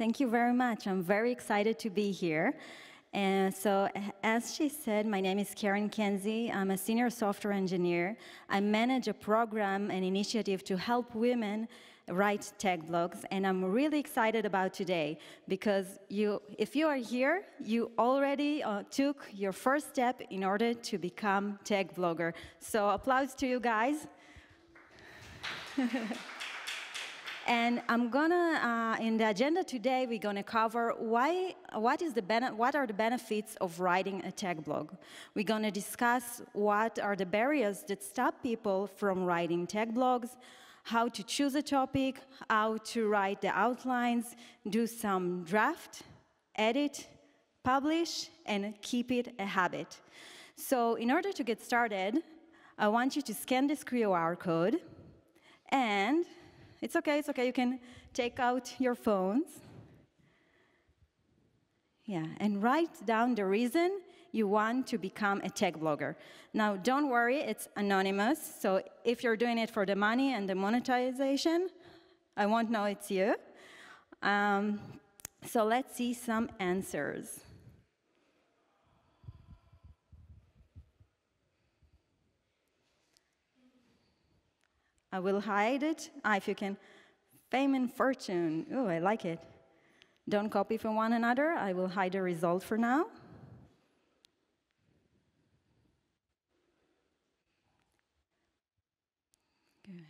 Thank you very much. I'm very excited to be here. And so, as she said, my name is Keren Kenzi. I'm a senior software engineer. I manage a program and initiative to help women write tech blogs, and I'm really excited about today because if you are here, you already took your first step in order to become tech blogger. So applause to you guys. And I'm gonna, in the agenda today, we're gonna cover what are the benefits of writing a tech blog. We're gonna discuss what are the barriers that stop people from writing tech blogs, how to choose a topic, how to write the outlines, do some draft, edit, publish, and keep it a habit. So in order to get started, I want you to scan this QR code, and it's okay, you can take out your phones. Yeah, and write down the reason you want to become a tech blogger. Now, don't worry, it's anonymous, so if you're doing it for the money and the monetization, I won't know it's you. So let's see some answers. I will hide it. If you can. Fame and fortune. Oh, I like it. Don't copy from one another. I will hide the result for now. Good.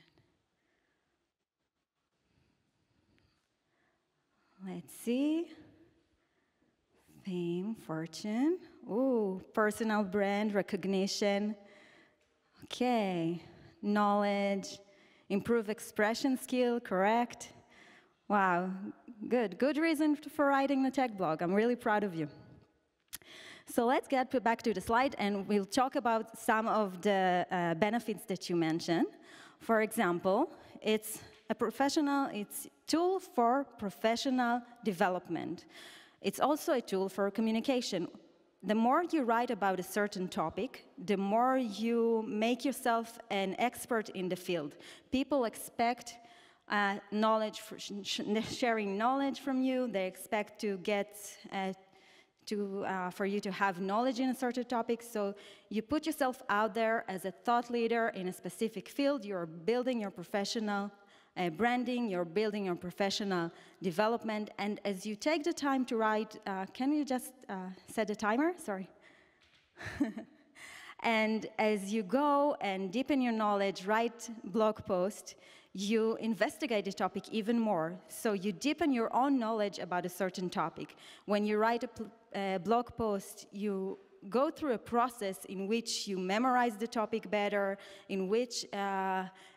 Let's see. Fame, fortune. Ooh, personal brand recognition. Okay. Knowledge. Improve expression skill, correct? Wow, good reason for writing the tech blog. I'm really proud of you. So let's get back to the slide, and we'll talk about some of the benefits that you mentioned. For example, it's a tool for professional development. It's also a tool for communication. The more you write about a certain topic, the more you make yourself an expert in the field. People expect sharing knowledge from you. They expect to for you to have knowledge in a certain topic. So you put yourself out there as a thought leader in a specific field. You're building your professional branding, you're building your professional development, and as you take the time to write, can you just set the timer? Sorry. And as you go and deepen your knowledge, write blog posts, you investigate the topic even more. So you deepen your own knowledge about a certain topic. When you write a blog post, you go through a process in which you memorize the topic better, in which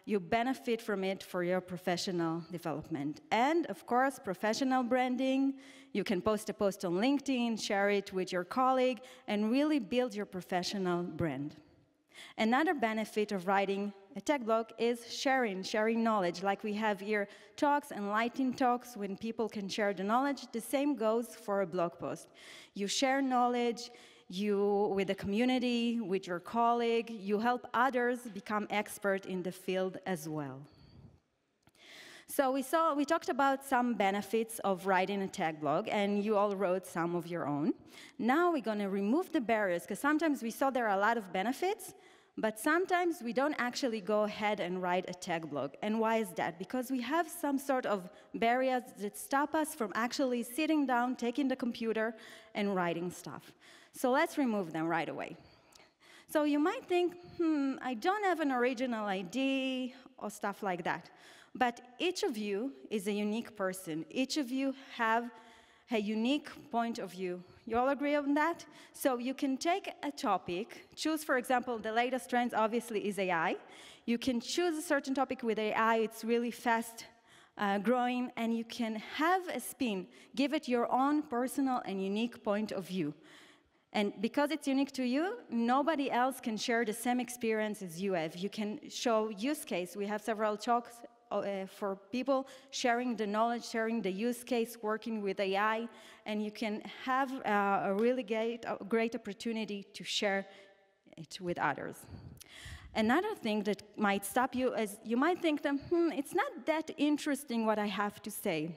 you benefit from it for your professional development. And, of course, professional branding. You can post a post on LinkedIn, share it with your colleague, and really build your professional brand. Another benefit of writing a tech blog is sharing knowledge. Like we have here talks and lightning talks when people can share the knowledge. The same goes for a blog post. You share knowledge, with the community, with your colleague, you help others become expert in the field as well. So we talked about some benefits of writing a tech blog, and you all wrote some of your own. Now we're going to remove the barriers, because sometimes we saw there are a lot of benefits, but sometimes we don't actually go ahead and write a tech blog. And why is that? Because we have some sort of barriers that stop us from actually sitting down, taking the computer, and writing stuff. So let's remove them right away. So you might think, I don't have an original idea or stuff like that. But each of you is a unique person. Each of you have a unique point of view. You all agree on that? So you can take a topic, choose, for example, the latest trends obviously is AI. You can choose a certain topic with AI, it's really fast growing, and you can have a spin, give it your own personal and unique point of view. And because it's unique to you, nobody else can share the same experience as you have. You can show use case. We have several talks for people sharing the knowledge, sharing the use case, working with AI, and you can have a really great opportunity to share it with others. Another thing that might stop you is you might think that, it's not that interesting what I have to say.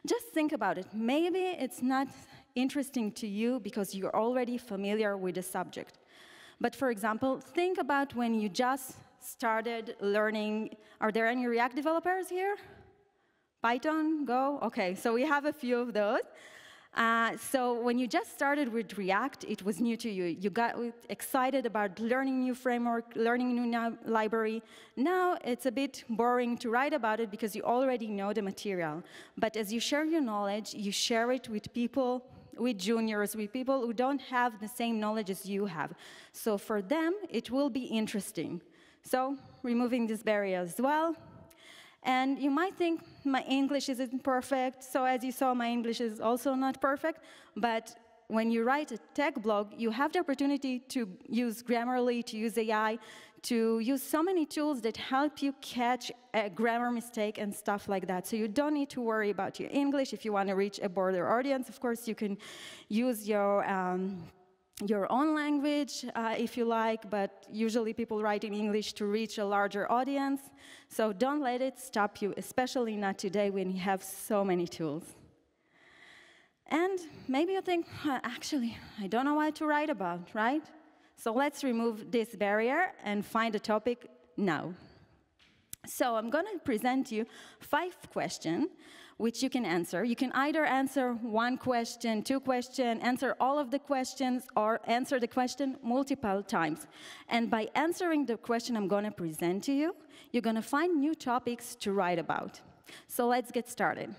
Just think about it. Maybe it's not interesting to you because you're already familiar with the subject. But for example, think about when you just started learning. Are there any React developers here? Python, Go? Okay, so we have a few of those. So when you just started with React, it was new to you. You got excited about learning new framework, learning new library. Now it's a bit boring to write about it because you already know the material. But as you share your knowledge, you share it with people, with juniors, with people who don't have the same knowledge as you have. So for them, it will be interesting. So removing this barrier as well. And you might think my English isn't perfect. So as you saw, my English is also not perfect. But when you write a tech blog, you have the opportunity to use Grammarly, to use AI, to use so many tools that help you catch a grammar mistake and stuff like that. So you don't need to worry about your English. If you want to reach a broader audience, of course, you can use your own language, if you like, but usually people write in English to reach a larger audience. So don't let it stop you, especially not today when you have so many tools. And maybe you think, actually, I don't know what to write about, right? So let's remove this barrier and find a topic now. So I'm going to present you 5 questions which you can answer. You can either answer 1 question, 2 questions, answer all of the questions, or answer the question multiple times. And by answering the question I'm going to present to you, you're going to find new topics to write about. So let's get started.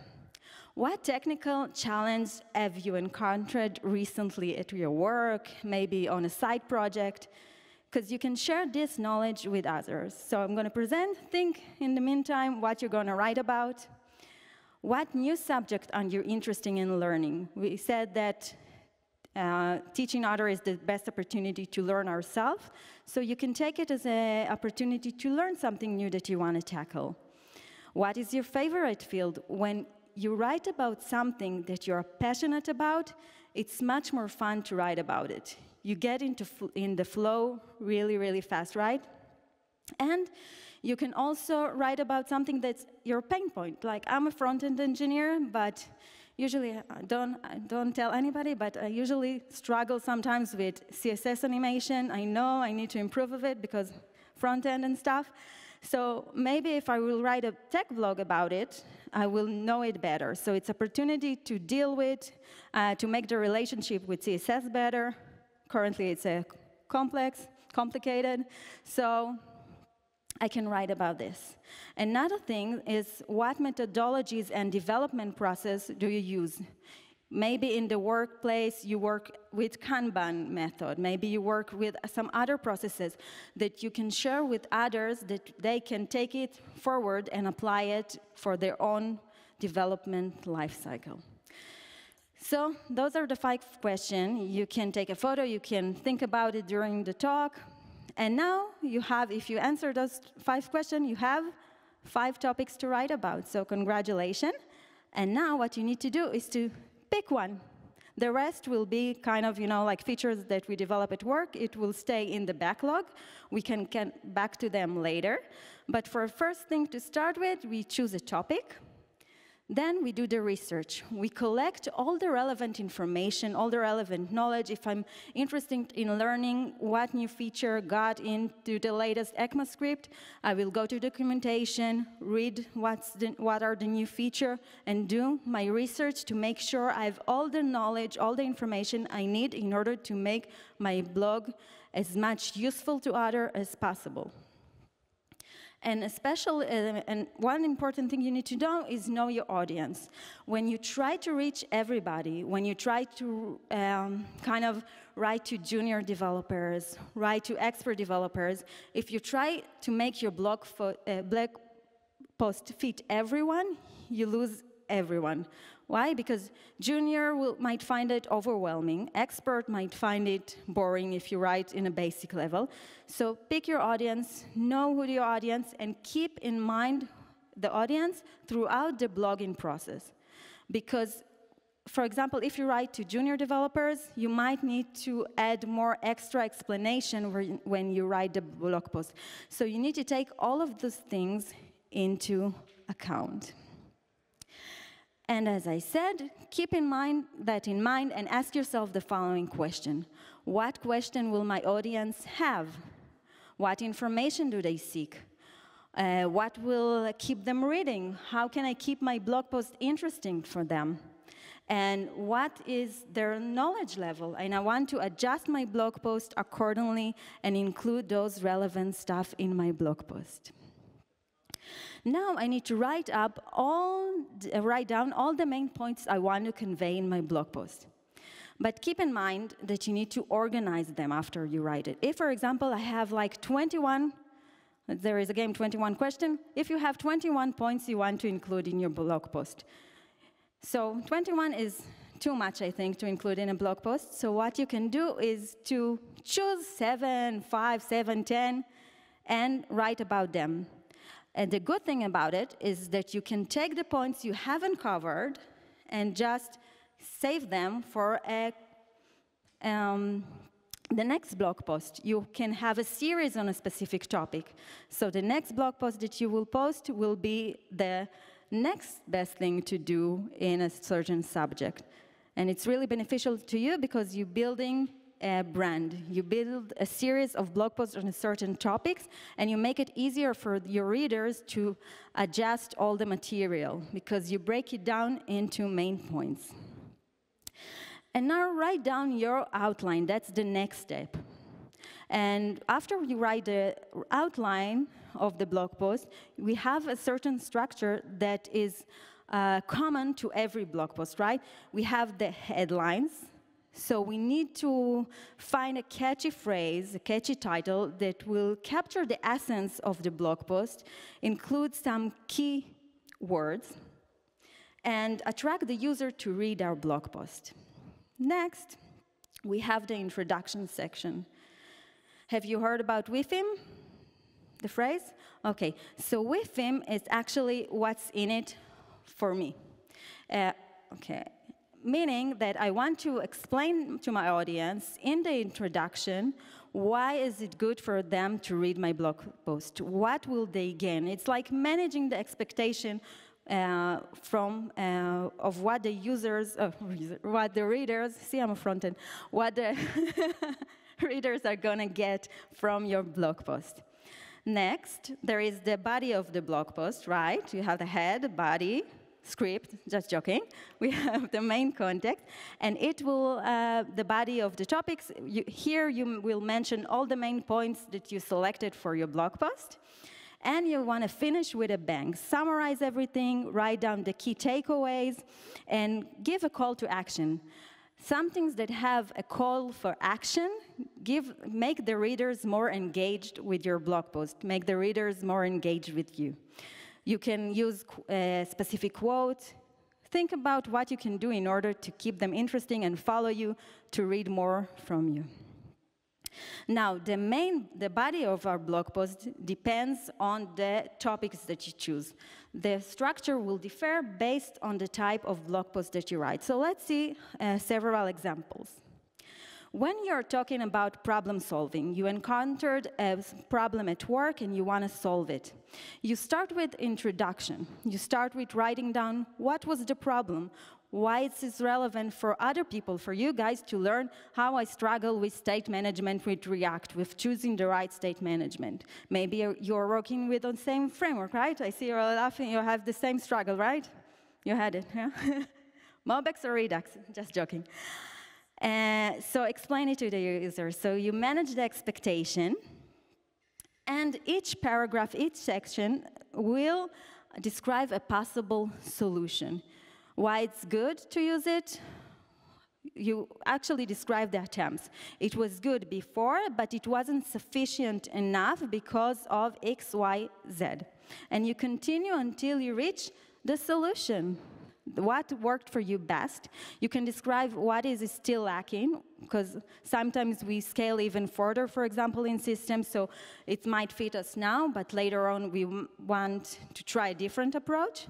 What technical challenge have you encountered recently at your work, maybe on a side project? Because you can share this knowledge with others. So I'm going to present, think in the meantime what you're going to write about. What new subject are you interested in learning? We said that teaching others is the best opportunity to learn ourselves, so you can take it as an opportunity to learn something new that you want to tackle. What is your favorite field? When you write about something that you're passionate about, it's much more fun to write about it. You get in the flow really, really fast, right? And you can also write about something that's your pain point. Like, I'm a front-end engineer, but usually I don't tell anybody, but I usually struggle sometimes with CSS animation. I know I need to improve of it because front-end and stuff. So maybe if I will write a tech blog about it, I will know it better. So it's an opportunity to deal with, to make the relationship with CSS better. Currently, it's complicated. So I can write about this. Another thing is, what methodologies and development process do you use? Maybe in the workplace you work with Kanban method. Maybe you work with some other processes that you can share with others, that they can take it forward and apply it for their own development lifecycle. So those are the 5 questions. You can take a photo, you can think about it during the talk. And now you have, if you answer those 5 questions, you have 5 topics to write about. So congratulations. And now what you need to do is to pick one. The rest will be kind of, like features that we develop at work. It will stay in the backlog. We can get back to them later. But for first thing to start with, we choose a topic. Then we do the research. We collect all the relevant information, all the relevant knowledge. If I'm interested in learning what new feature got into the latest ECMAScript, I will go to documentation, read what are the new features, and do my research to make sure I have all the knowledge, all the information I need in order to make my blog as much useful to others as possible. And and one important thing you need to know is know your audience. When you try to reach everybody, when you try to kind of write to junior developers, write to expert developers, if you try to make your blog post fit everyone, you lose everyone. Why? Because junior might find it overwhelming. Expert might find it boring if you write in a basic level. So pick your audience, know who your audience, and keep in mind the audience throughout the blogging process. Because, for example, if you write to junior developers, you might need to add more extra explanation when you write the blog post. So you need to take all of those things into account. And as I said, keep that in mind and ask yourself the following question. What question will my audience have? What information do they seek? What will keep them reading? How can I keep my blog post interesting for them? And what is their knowledge level? And I want to adjust my blog post accordingly and include those relevant stuff in my blog post. Now I need to write down all the main points I want to convey in my blog post. But keep in mind that you need to organize them after you write it. If, for example, I have like 21, there is a game 21 question, if you have 21 points you want to include in your blog post. So 21 is too much, I think, to include in a blog post. So what you can do is to choose 7, 5, 7, 10, and write about them. And the good thing about it is that you can take the points you haven't covered and just save them for the next blog post. You can have a series on a specific topic. So the next blog post that you will post will be the next best thing to do in a certain subject. And it's really beneficial to you because you're building a brand. You build a series of blog posts on certain topics, and you make it easier for your readers to adjust all the material because you break it down into main points. And now write down your outline. That's the next step. And after you write the outline of the blog post, we have a certain structure that is common to every blog post, right? We have the headlines. So we need to find a catchy phrase, a catchy title that will capture the essence of the blog post, include some key words, and attract the user to read our blog post. Next, we have the introduction section. Have you heard about with him? The phrase? Okay, so with him is actually what's in it for me. Meaning that I want to explain to my audience in the introduction why is it good for them to read my blog post? What will they gain? It's like managing the expectation of what the users, what the readers, see I'm a front end, what the readers are going to get from your blog post. Next, there is the body of the blog post, right? You have the head, body, script, just joking. We have the main context, and it will, the body of the topics, here you will mention all the main points that you selected for your blog post, and you want to finish with a bang. Summarize everything, write down the key takeaways, and give a call to action. Some things that have a call for action make the readers more engaged with your blog post, make the readers more engaged with you. You can use a specific quote. Think about what you can do in order to keep them interesting and follow you to read more from you. Now, the body of our blog post depends on the topics that you choose. The structure will differ based on the type of blog post that you write. So let's see several examples. When you're talking about problem solving, you encountered a problem at work and you want to solve it. You start with introduction. You start with writing down what was the problem, why it is relevant for other people, for you guys to learn how I struggle with state management with React, with choosing the right state management. Maybe you're working with the same framework, right? I see you're laughing, you have the same struggle, right? You had it, yeah? Mobex or Redux? Just joking. So explain it to the user. So you manage the expectation, and each paragraph, each section will describe a possible solution. Why it's good to use it? You actually describe the attempts. It was good before, but it wasn't sufficient enough because of X, Y, Z. And you continue until you reach the solution. What worked for you best. You can describe what is still lacking, because sometimes we scale even further, for example, in systems, so it might fit us now, but later on we want to try a different approach.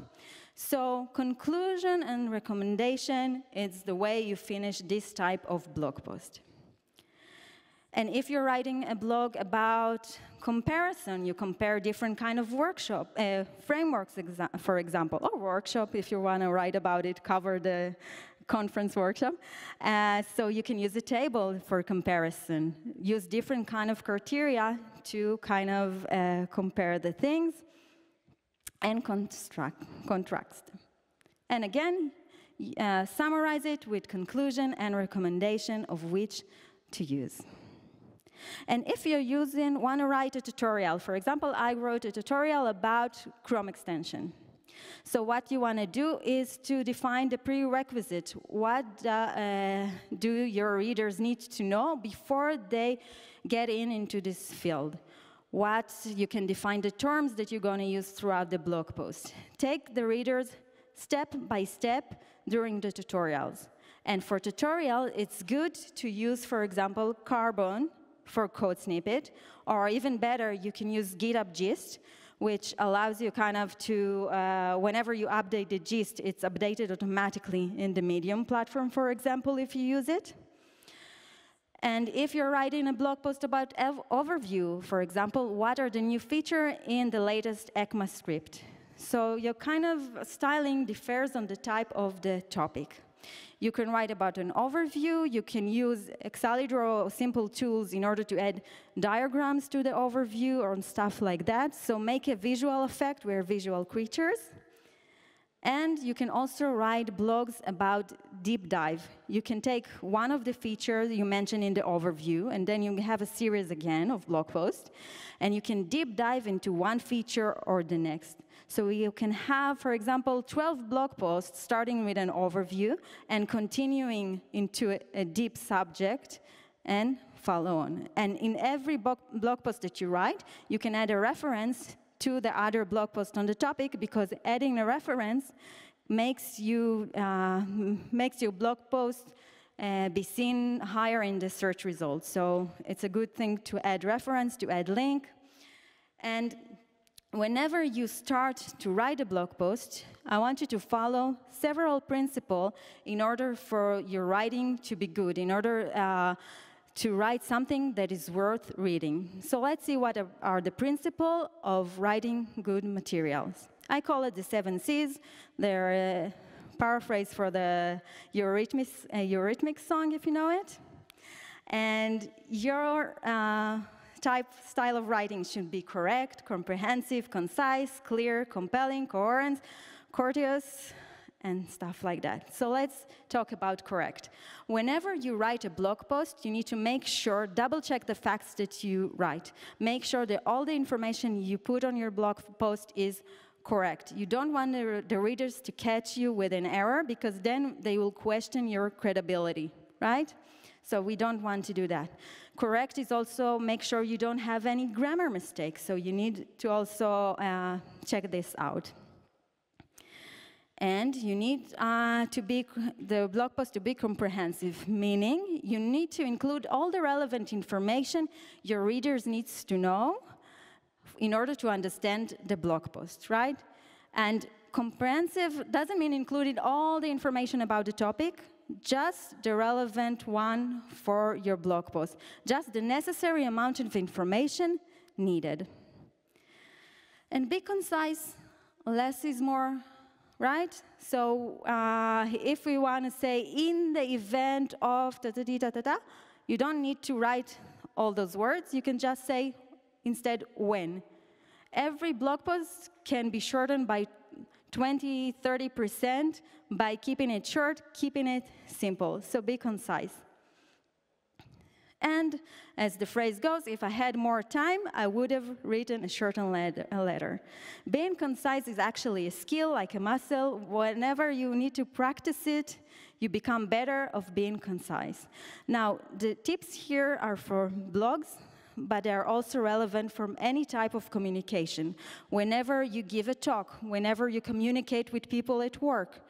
So conclusion and recommendation is the way you finish this type of blog post. And if you're writing a blog about comparison, you compare different kind of workshop, frameworks, for example, or workshop if you want to write about it, cover the conference workshop. So you can use a table for comparison. Use different kind of criteria to kind of compare the things and contrast. And again, summarize it with conclusion and recommendation of which to use. And if you're want to write a tutorial, for example, I wrote a tutorial about Chrome extension. So what you want to do is to define the prerequisite. What do your readers need to know before they get into this field? What you can define the terms that you're going to use throughout the blog post. Take the readers step by step during the tutorials. And for tutorial, it's good to use, for example, Carbon for code snippet, or even better, you can use GitHub gist, which allows you kind of to, whenever you update the gist, it's updated automatically in the Medium platform, for example, if you use it. And if you're writing a blog post about overview, for example, what are the new features in the latest ECMAScript? So your kind of styling differs on the type of the topic. You can write about an overview. You can use Excalibur or simple tools in order to add diagrams to the overview or stuff like that. So make a visual effect. We're visual creatures. And you can also write blogs about deep dive. You can take one of the features you mentioned in the overview, and then you have a series again of blog posts, and you can deep dive into one feature or the next. So you can have, for example, 12 blog posts starting with an overview and continuing into a deep subject and follow on. And in every blog post that you write, you can add a reference to the other blog post on the topic, because adding a reference makes your blog post be seen higher in the search results. So it's a good thing to add reference, to add link. And whenever you start to write a blog post, I want you to follow several principles in order for your writing to be good, in order to write something that is worth reading. So let's see what are the principles of writing good materials. I call it the 7 C's. They're a paraphrase for the Eurythmics song, if you know it. And your style of writing should be correct, comprehensive, concise, clear, compelling, coherent, courteous, and stuff like that. So let's talk about correct. Whenever you write a blog post, you need to make sure, double-check the facts that you write. Make sure that all the information you put on your blog post is correct. You don't want the readers to catch you with an error, because then they will question your credibility, right? So we don't want to do that. Correct is also make sure you don't have any grammar mistakes. So you need to also check this out. And you need the blog post to be comprehensive, meaning you need to include all the relevant information your readers need to know in order to understand the blog post, right? And comprehensive doesn't mean including all the information about the topic, just the relevant one for your blog post, just the necessary amount of information needed. And be concise, less is more. Right? So if we want to say in the event of you don't need to write all those words. You can just say instead when. Every blog post can be shortened by 20, 30% by keeping it short, keeping it simple. So be concise. And as the phrase goes, if I had more time, I would have written a shortened letter. Being concise is actually a skill, like a muscle. Whenever you need to practice it, you become better of being concise. Now, the tips here are for blogs, but they are also relevant for any type of communication. Whenever you give a talk, whenever you communicate with people at work,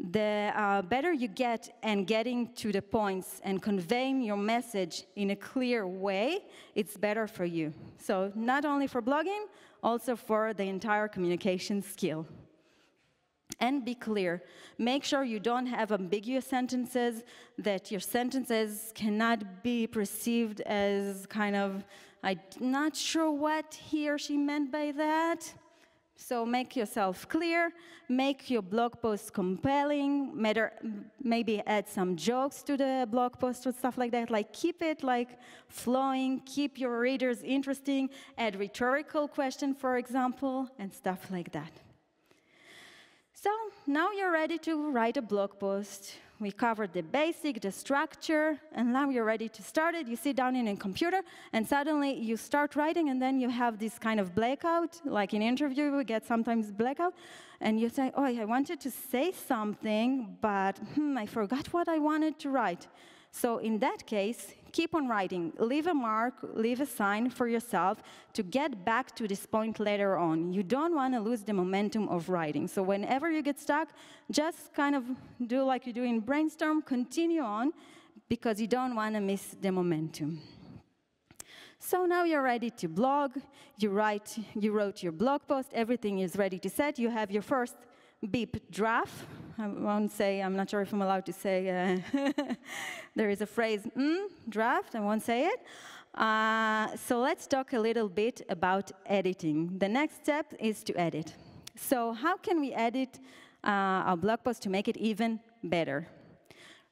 the better you get and getting to the points and conveying your message in a clear way, it's better for you. So not only for blogging, also for the entire communication skill. And be clear. Make sure you don't have ambiguous sentences, that your sentences cannot be perceived as kind of, I'm not sure what he or she meant by that. So make yourself clear, make your blog post compelling, maybe add some jokes to the blog post or stuff like that. Like keep it like flowing, keep your readers interesting, add rhetorical question, for example, and stuff like that. So now you're ready to write a blog post. We covered the basic, the structure, and now you're ready to start it. You sit down in a computer, and suddenly you start writing, and then you have this kind of blackout. Like in interview, we get sometimes blackout, and you say, oh, I wanted to say something, but I forgot what I wanted to write. So in that case, keep on writing. Leave a mark, leave a sign for yourself to get back to this point later on. You don't want to lose the momentum of writing. So whenever you get stuck, just kind of do like you do in brainstorm, continue on, because you don't want to miss the momentum. So now you're ready to blog, you wrote your blog post, everything is ready to set, you have your first beep draft. I won't say, I'm not sure if I'm allowed to say, there is a phrase, draft, I won't say it. So let's talk a little bit about editing. The next step is to edit. So how can we edit our blog post to make it even better?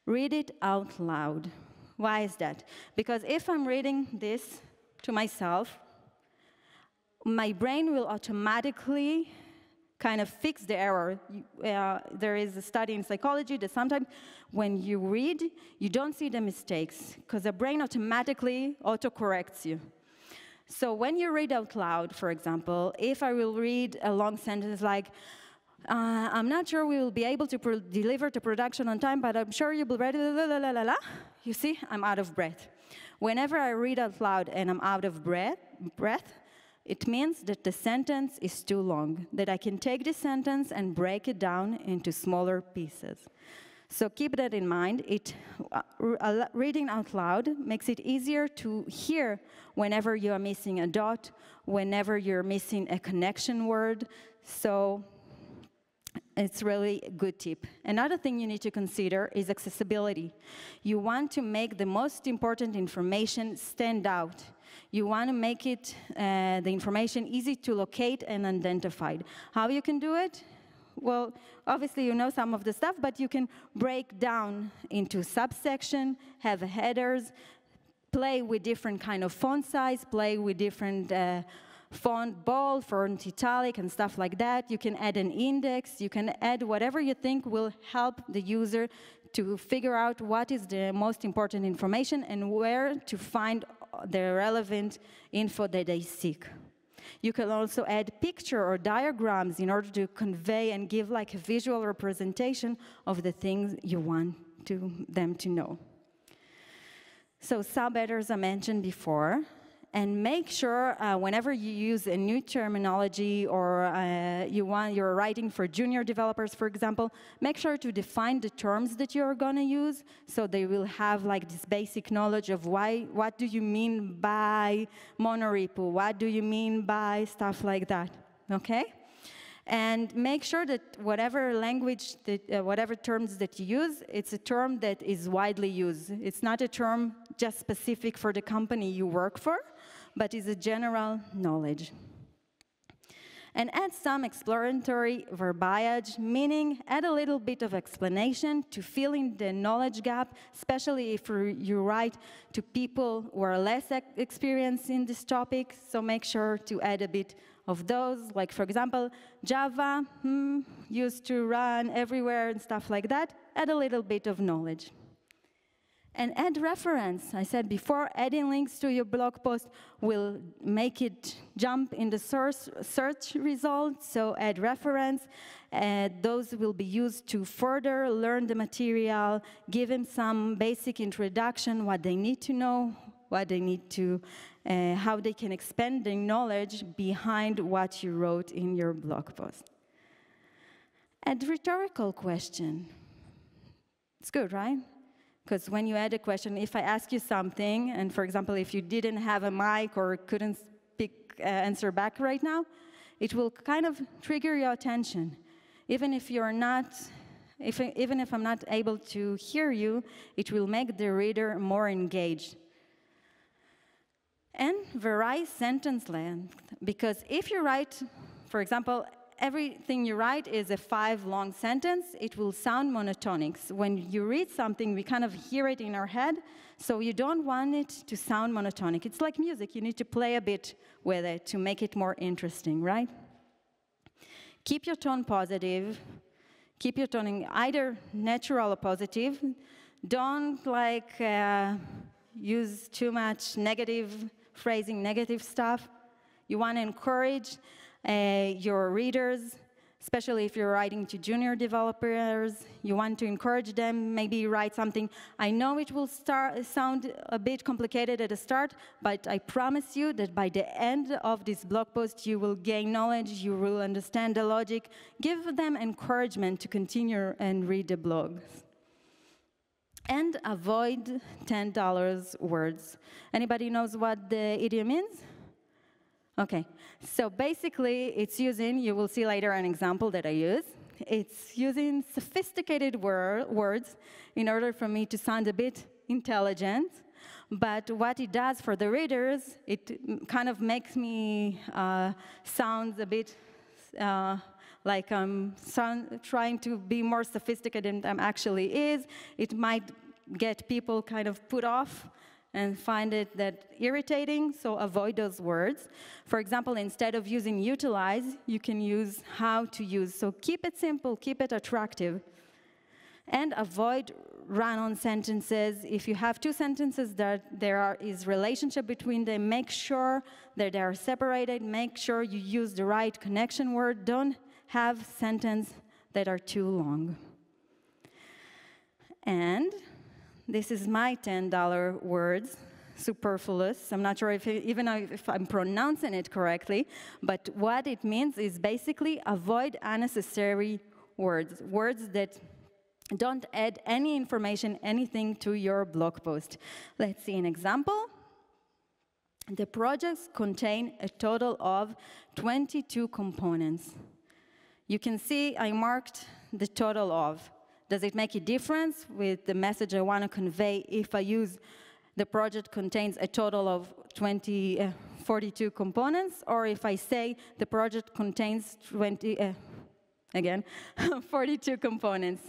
Read it out loud. Why is that? Because if I'm reading this to myself, my brain will automatically kind of fix the error. There is a study in psychology that sometimes when you read, you don't see the mistakes, because the brain automatically auto-corrects you. So when you read out loud, for example, if I will read a long sentence like, I'm not sure we will be able to deliver to production on time, but I'm sure you'll be ready, you see, I'm out of breath. Whenever I read out loud and I'm out of breath, it means that the sentence is too long, that I can take this sentence and break it down into smaller pieces. So keep that in mind. Reading out loud makes it easier to hear whenever you are missing a dot, whenever you're missing a connection word. So it's really a good tip. Another thing you need to consider is accessibility. You want to make the most important information stand out. You want to make it, the information easy to locate and identify. How you can do it? Well, obviously you know some of the stuff, but you can break down into subsection, have headers, play with different kind of font size, play with different font bold, font italic, and stuff like that. You can add an index. You can add whatever you think will help the user to figure out what is the most important information and where to find the relevant info that they seek. You can also add picture or diagrams in order to convey and give like a visual representation of the things you want them to know. So sub-headers I mentioned before. And make sure whenever you use a new terminology or you're writing for junior developers, for example, make sure to define the terms that you're going to use so they will have like this basic knowledge of what do you mean by monorepo, what do you mean by stuff like that, okay? And make sure that whatever language, whatever terms that you use, it's a term that is widely used. It's not a term just specific for the company you work for, but is a general knowledge. And add some exploratory verbiage, meaning add a little bit of explanation to fill in the knowledge gap, especially if you write to people who are less experienced in this topic. So make sure to add a bit of those, like for example, Java used to run everywhere and stuff like that. Add a little bit of knowledge. And add reference. I said before, adding links to your blog post will make it jump in the search results, so add reference. Those will be used to further learn the material, give them some basic introduction, what they need to know, what they need to, how they can expand their knowledge behind what you wrote in your blog post. Add rhetorical question. It's good, right? Because when you add a question, if I ask you something, and for example, if you didn't have a mic or couldn't answer back right now, it will kind of trigger your attention. Even if you're not, even if I'm not able to hear you, it will make the reader more engaged. And vary sentence length, because if you write, for example, everything you write is a 5-long sentence, it will sound monotonic. So when you read something, we kind of hear it in our head, so you don't want it to sound monotonic. It's like music, you need to play a bit with it to make it more interesting, right? Keep your tone positive. Keep your tone either natural or positive. Don't use too much negative phrasing, negative stuff. You want to encourage your readers, especially if you're writing to junior developers. You want to encourage them, maybe write something. I know it will sound a bit complicated at the start, but I promise you that by the end of this blog post, you will gain knowledge, you will understand the logic. Give them encouragement to continue and read the blogs. And avoid $10 words. Anybody knows what the idiom means? Okay, so basically it's using, you will see later an example that I use, it's using sophisticated words in order for me to sound a bit intelligent, but what it does for the readers, it kind of makes me sound a bit like I'm trying to be more sophisticated than I actually is. It might get people kind of put off and find it that irritating, so avoid those words. For example, instead of using utilize, you can use how to use. So keep it simple, keep it attractive. And avoid run-on sentences. If you have two sentences that there is relationship between them, make sure that they are separated, make sure you use the right connection word. Don't have sentences that are too long. And this is my $10 words, superfluous. I'm not sure if I'm pronouncing it correctly, but what it means is basically avoid unnecessary words, words that don't add any information, anything to your blog post. Let's see an example. The projects contain a total of 22 components. You can see I marked the total of. Does it make a difference with the message I want to convey if I use the project contains a total of 42 components, or if I say the project contains 42 components?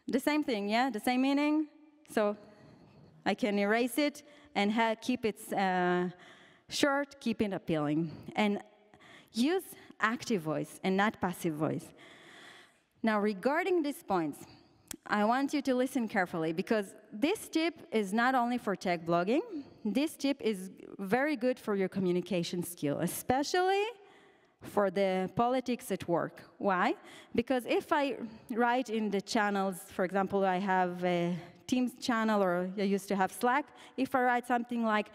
The same thing, yeah? The same meaning? So I can erase it and keep it short, keep it appealing. And use active voice and not passive voice. Now, regarding these points, I want you to listen carefully, because this tip is not only for tech blogging. This tip is very good for your communication skill, especially for the politics at work. Why? Because if I write in the channels, for example, I have a Teams channel, or I used to have Slack, if I write something like,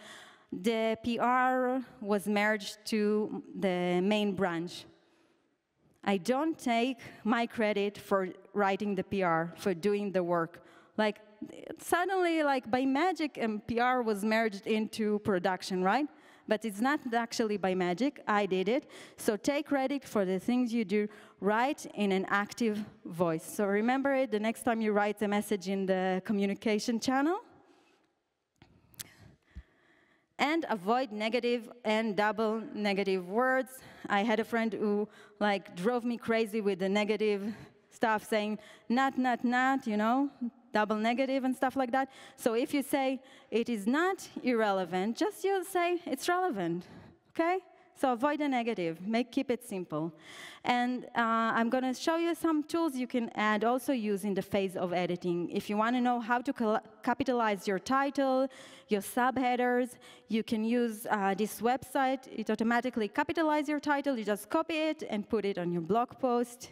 the PR was merged to the main branch, I don't take my credit for writing the PR, for doing the work. Like, suddenly, like by magic, PR was merged into production, right? But it's not actually by magic, I did it. So take credit for the things you do, write in an active voice. So remember it the next time you write a message in the communication channel. And avoid negative and double negative words. I had a friend who drove me crazy with the negative stuff, saying not, you know, double negative and stuff like that. So if you say it is not irrelevant, just you say it's relevant, okay? So avoid the negative, keep it simple. And I'm going to show you some tools you can add, also use in the phase of editing. If you want to know how to capitalize your title, your subheaders, you can use this website. It automatically capitalizes your title. You just copy it and put it on your blog post.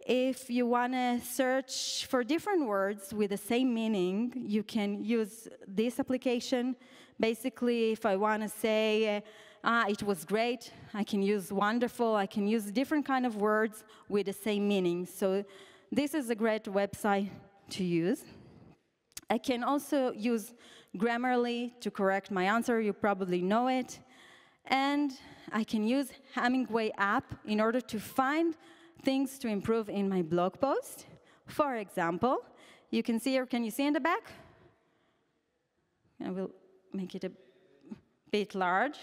If you want to search for different words with the same meaning, you can use this application. Basically, if I want to say, it was great, I can use wonderful, I can use different kind of words with the same meaning. So this is a great website to use. I can also use Grammarly to correct my answer, you probably know it. And I can use Hemingway app in order to find things to improve in my blog post. For example, you can see here, can you see in the back? I will make it a bit large.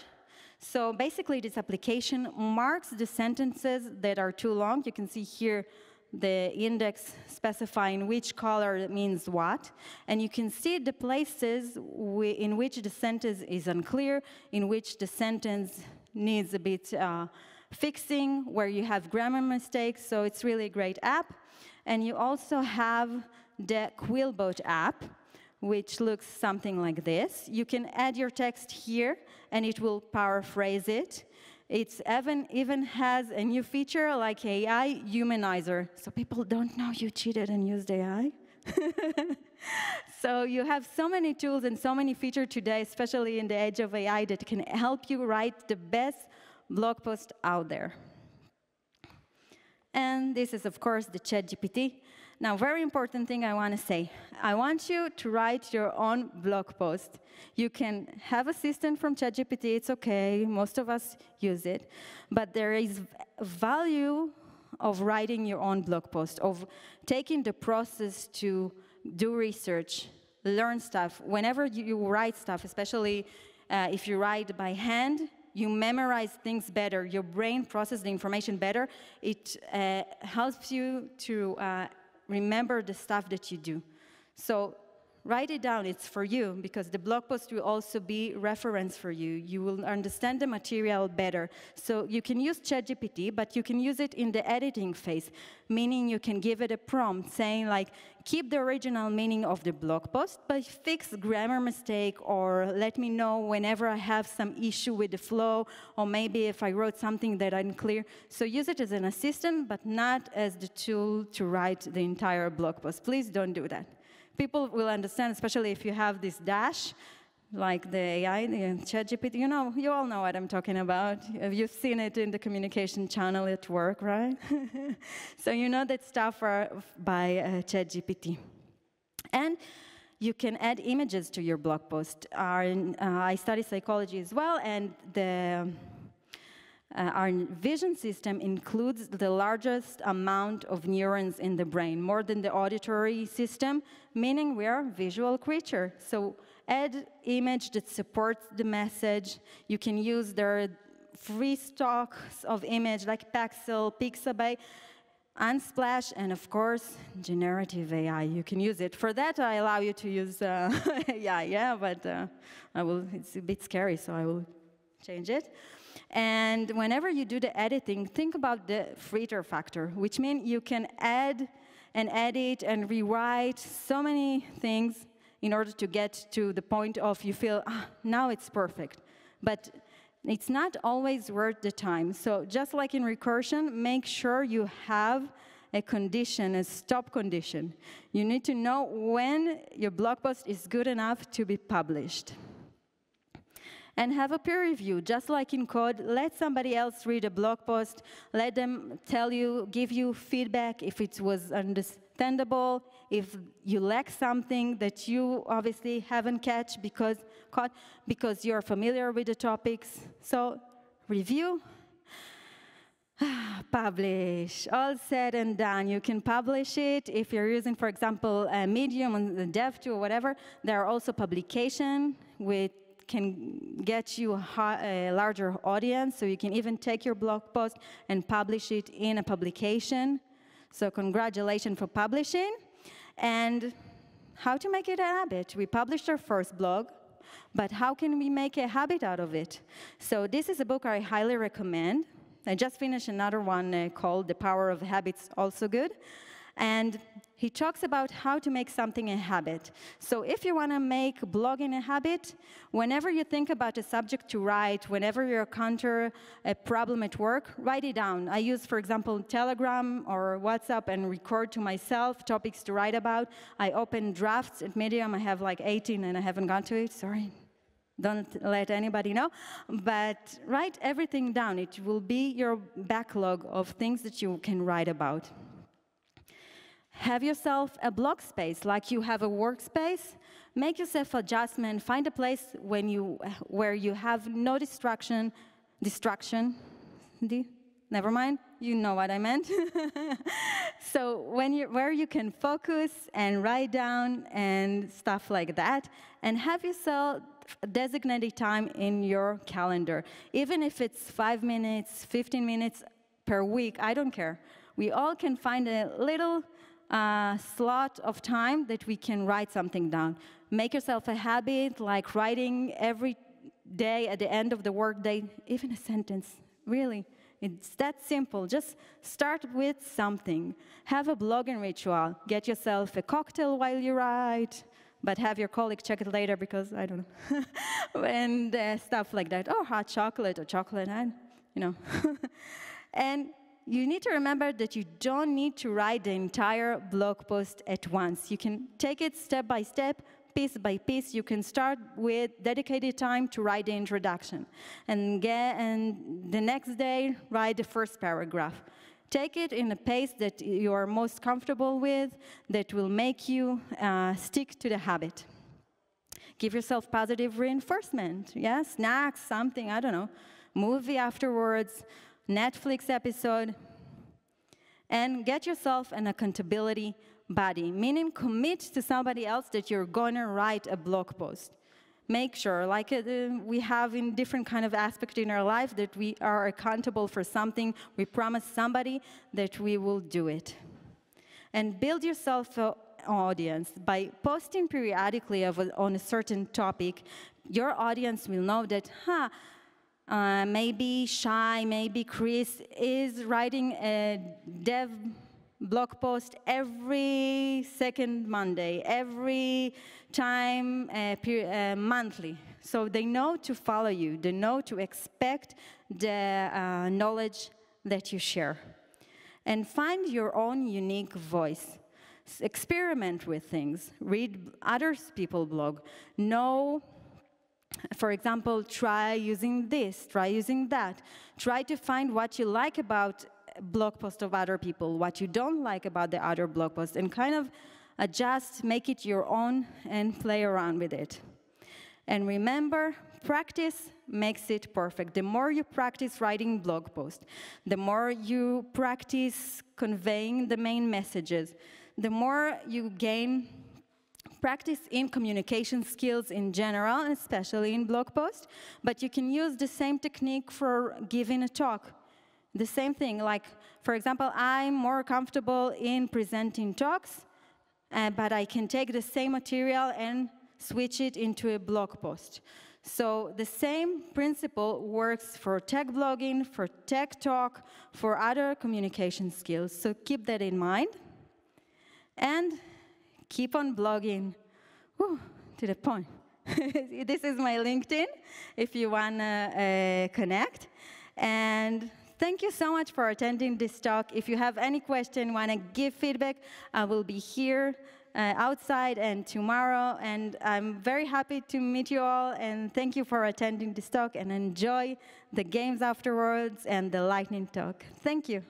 So basically, this application marks the sentences that are too long. You can see here the index specifying which color means what. And you can see the places in which the sentence is unclear, in which the sentence needs a bit fixing, where you have grammar mistakes. So it's really a great app. And you also have the Quillbot app, which looks something like this. You can add your text here, and it will paraphrase it. It even has a new feature like AI humanizer. So people don't know you cheated and used AI. So you have so many tools and so many features today, especially in the age of AI, that can help you write the best blog post out there. And this is, of course, the ChatGPT. Now, very important thing I want to say. I want you to write your own blog post. You can have assistance from ChatGPT, it's okay, most of us use it. But there is value of writing your own blog post, of taking the process to do research, learn stuff. Whenever you write stuff, especially if you write by hand, you memorize things better, your brain processes the information better. It helps you to remember the stuff that you do. So write it down, it's for you, because the blog post will also be reference for you. You will understand the material better. So you can use ChatGPT, but you can use it in the editing phase, meaning you can give it a prompt saying like, keep the original meaning of the blog post, but fix grammar mistake, or let me know whenever I have some issue with the flow, or maybe if I wrote something that I'm clear. So use it as an assistant, but not as the tool to write the entire blog post. Please don't do that. People will understand, especially if you have this dash, like the AI, the ChatGPT. You all know what I'm talking about. You've seen it in the communication channel at work, right? So you know that stuff are by ChatGPT. And you can add images to your blog post. I study psychology as well, and our vision system includes the largest amount of neurons in the brain, more than the auditory system, meaning we are a visual creature. So add image that supports the message. You can use their free stocks of image like Pexel, Pixabay, Unsplash, and of course, generative AI. You can use it. For that, I allow you to use AI, but it's a bit scary, so I will change it. And whenever you do the editing, think about the fritter factor, which means you can add and edit and rewrite so many things in order to get to the point of you feel, now it's perfect. But it's not always worth the time. So just like in recursion, make sure you have a condition, a stop condition. You need to know when your blog post is good enough to be published. And have a peer review, just like in code. Let somebody else read a blog post. Let them tell you, give you feedback if it was understandable, if you lack something that you obviously haven't caught because you're familiar with the topics. So review, publish. All said and done. You can publish it if you're using, for example, a Medium on the Dev or whatever. There are also publications with can get you a larger audience, so you can even take your blog post and publish it in a publication. So congratulations for publishing. And how to make it a habit. We published our first blog, but how can we make a habit out of it? So this is a book I highly recommend. I just finished another one called The Power of Habits, also good. And he talks about how to make something a habit. So if you want to make blogging a habit, whenever you think about a subject to write, whenever you encounter a problem at work, write it down. I use, for example, Telegram or WhatsApp and record to myself topics to write about. I open drafts at Medium. I have like 18 and I haven't gone to it, sorry. Don't let anybody know. But write everything down. It will be your backlog of things that you can write about. Have yourself a blog space, like you have a workspace. Make yourself adjustment. Find a place where you have no distraction. never mind, you know what I meant. So where you can focus and write down and stuff like that, and have yourself designated time in your calendar. Even if it's 5 minutes, 15 minutes per week, I don't care. We all can find a little slot of time that we can write something down. Make yourself a habit, like writing every day at the end of the workday, even a sentence, really. It's that simple. Just start with something. Have a blogging ritual. Get yourself a cocktail while you write, but have your colleague check it later because, I don't know, and stuff like that. Oh, hot chocolate or chocolate, you know. And you need to remember that you don't need to write the entire blog post at once. You can take it step by step, piece by piece. You can start with dedicated time to write the introduction, and the next day, write the first paragraph. Take it in a pace that you are most comfortable with, that will make you stick to the habit. Give yourself positive reinforcement, yeah? Snacks, something, I don't know, movie afterwards, Netflix episode, and get yourself an accountability buddy, meaning commit to somebody else that you're going to write a blog post. Make sure, like we have in different kind of aspects in our life, that we are accountable for something. We promise somebody that we will do it. And build yourself an audience. By posting periodically on a certain topic, your audience will know that, maybe Shai, maybe Chris is writing a dev blog post every second Monday, every time monthly. So they know to follow you. They know to expect the knowledge that you share. And find your own unique voice. Experiment with things. Read other people's blog. Know, for example, try using this, try using that. Try to find what you like about blog posts of other people, what you don't like about the other blog posts, and kind of adjust, make it your own, and play around with it. And remember, practice makes it perfect. The more you practice writing blog posts, the more you practice conveying the main messages, the more you gain practice in communication skills in general, and especially in blog posts, but you can use the same technique for giving a talk. The same thing, like, for example, I'm more comfortable in presenting talks, but I can take the same material and switch it into a blog post. So the same principle works for tech blogging, for tech talk, for other communication skills. So keep that in mind. And keep on blogging. Whew, to the point. This is my LinkedIn, if you want to connect. And thank you so much for attending this talk. If you have any question, want to give feedback, I will be here outside and tomorrow. And I'm very happy to meet you all. And thank you for attending this talk. And enjoy the games afterwards and the lightning talk. Thank you.